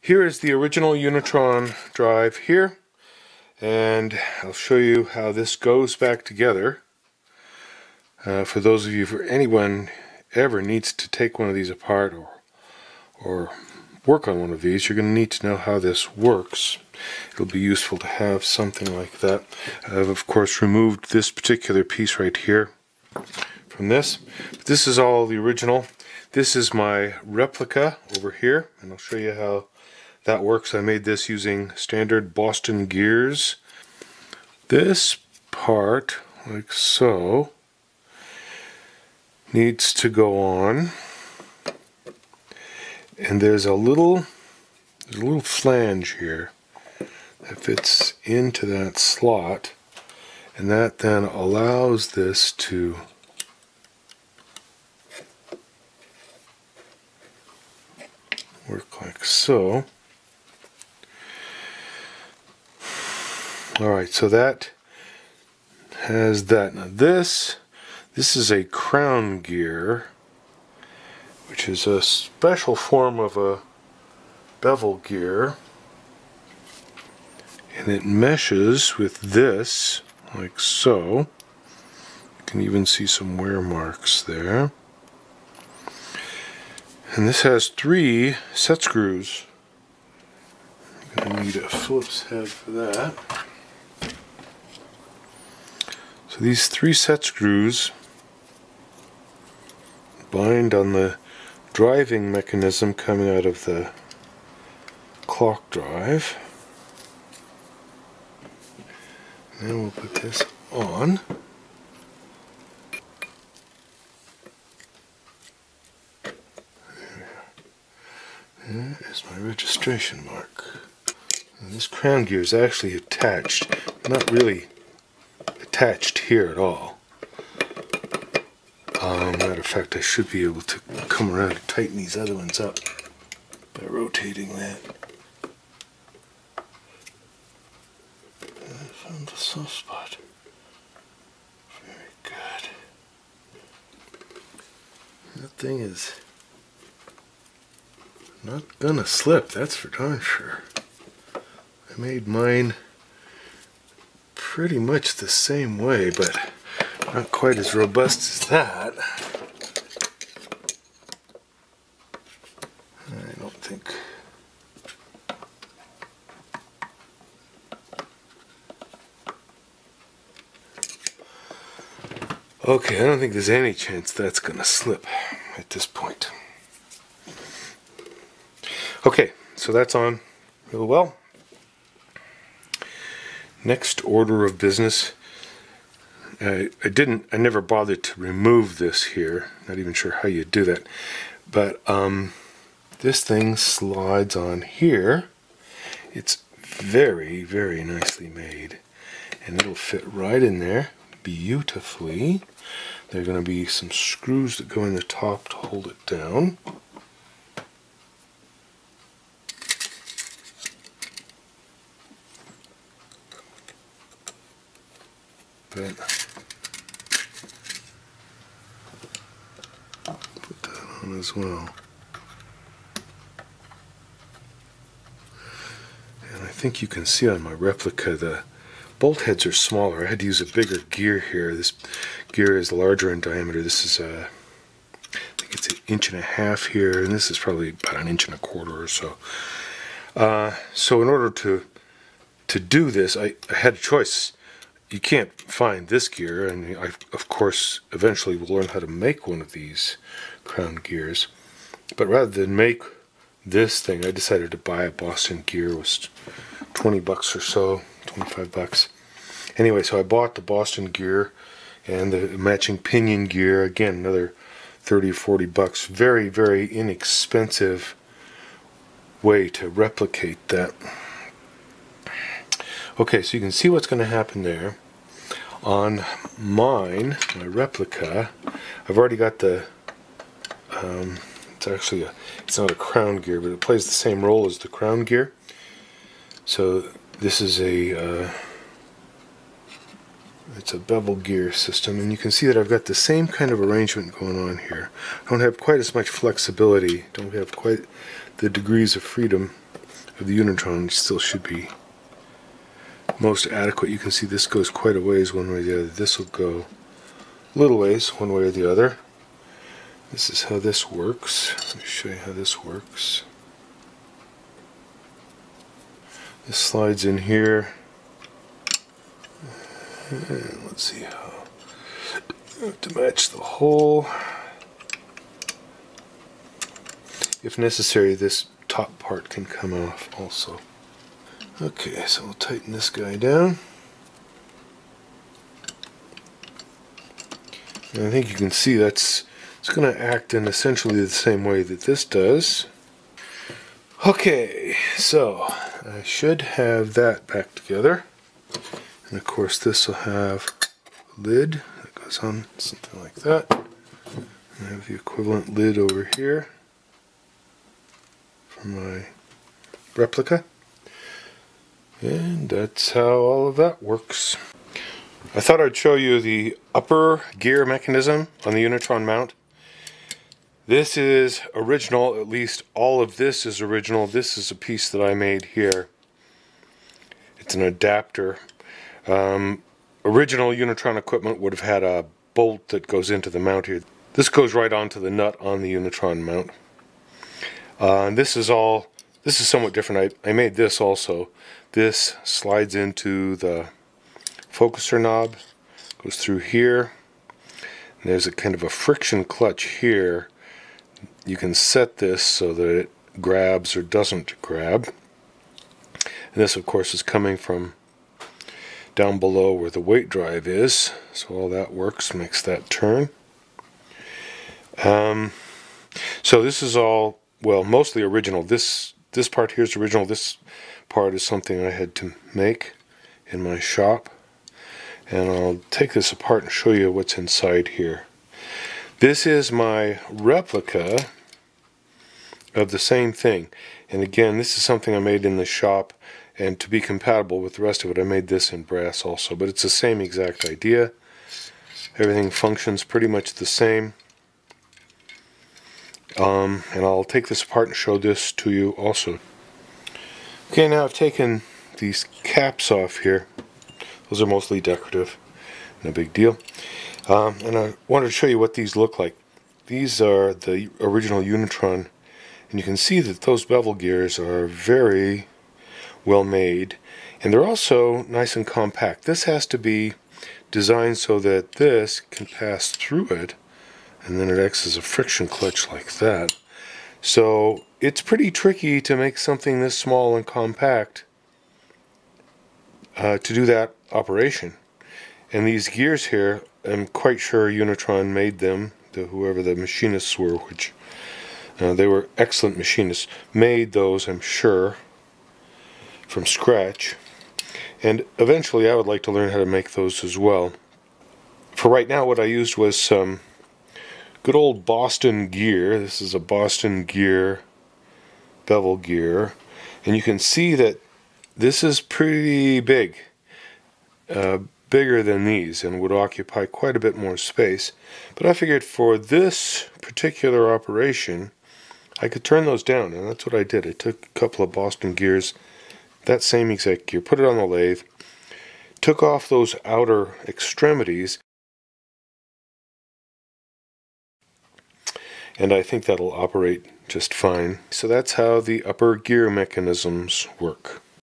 Here is the original Unitron drive here, and I'll show you how this goes back together. For those of you, for anyone ever needs to take one of these apart or work on one of these, you're going to need to know how this works. It'll be useful to have something like that. I've of course removed this particular piece right here from this. But this is all the original. This is my replica over here, and I'll show you how that works. I made this using standard Boston gears. This part, like so, needs to go on, and there's a little flange here that fits into that slot, and that then allows this to work like so. Alright, so that has that. Now this is a crown gear, which is a special form of a bevel gear, and it meshes with this like so. You can even see some wear marks there. And this has 3 set screws. I'm going to need a Phillips head for that. So these 3 set screws bind on the driving mechanism coming out of the clock drive. And then we'll put this on. There is my registration mark. And this crown gear is actually attached, not really attached here at all. Matter of fact, I should be able to come around and tighten these other ones up by rotating that. I found the soft spot. Very good. That thing is not gonna slip, that's for darn sure. I made mine pretty much the same way, but not quite as robust as that. I don't think. Okay, I don't think there's any chance that's gonna slip at this point. Okay, so that's on real well. Next order of business. I never bothered to remove this here. Not even sure how you do that. But this thing slides on here. It's very, very nicely made. And it'll fit right in there beautifully. There are going to be some screws that go in the top to hold it down. But put that on as well. And I think you can see on my replica the bolt heads are smaller. I had to use a bigger gear here. This gear is larger in diameter. This is I think it's 1.5 inches here, and this is probably about 1.25 inches or so. So in order to do this, I had a choice. You can't find this gear, and I, of course, eventually will learn how to make one of these crown gears. But rather than make this thing, I decided to buy a Boston gear. It was 20 bucks or so, 25 bucks. Anyway, so I bought the Boston gear and the matching pinion gear. Again, another 30 or 40 bucks. Very, very inexpensive way to replicate that. Okay, so you can see what's going to happen there. On mine, my replica, I've already got the, it's not a crown gear, but it plays the same role as the crown gear. So this is it's a bevel gear system, and you can see that I've got the same kind of arrangement going on here. I don't have quite as much flexibility, don't have quite the degrees of freedom of the Unitron still should be most adequate. You can see this goes quite a ways one way or the other. This will go a little ways one way or the other. This is how this works. Let me show you how this works. This slides in here. And let's see how to match the hole. If necessary, this top part can come off also. Okay, so we'll tighten this guy down. And I think you can see it's going to act in essentially the same way that this does. Okay, so I should have that back together. And of course this will have a lid that goes on something like that. And I have the equivalent lid over here for my replica. And that's how all of that works. I thought I'd show you the upper gear mechanism on the Unitron mount. This is original, at least all of this is original. This is a piece that I made here. It's an adapter. Original Unitron equipment would have had a bolt that goes into the mount here. This goes right onto the nut on the Unitron mount. And this is somewhat different. I made this also. This slides into the focuser knob, goes through here, and there's a kind of a friction clutch here. You can set this so that it grabs or doesn't grab. And this of course is coming from down below where the weight drive is, so all that works, makes that turn. So this is all, well, mostly original. This part here is original. This part is something I had to make in my shop. And I'll take this apart and show you what's inside here. This is my replica of the same thing. And again, this is something I made in the shop, and to be compatible with the rest of it, I made this in brass also. But it's the same exact idea. Everything functions pretty much the same. And I'll take this apart and show this to you also. Okay, now I've taken these caps off here. Those are mostly decorative, no big deal. And I wanted to show you what these look like. These are the original Unitron, and you can see that those bevel gears are very well made, and they're also nice and compact. This has to be designed so that this can pass through it, and then it acts as a friction clutch like that. So it's pretty tricky to make something this small and compact to do that operation. And these gears here, I'm quite sure Unitron made them, whoever the machinists were, which they were excellent machinists, made those, I'm sure, from scratch. And eventually I would like to learn how to make those as well. For right now, what I used was some good old Boston gear. This is a Boston gear, bevel gear, and you can see that this is pretty big, bigger than these, and would occupy quite a bit more space. But I figured for this particular operation I could turn those down, and that's what I did. I took a couple of Boston gears, that same exact gear, put it on the lathe, took off those outer extremities, and I think that'll operate just fine. So that's how the upper gear mechanisms work.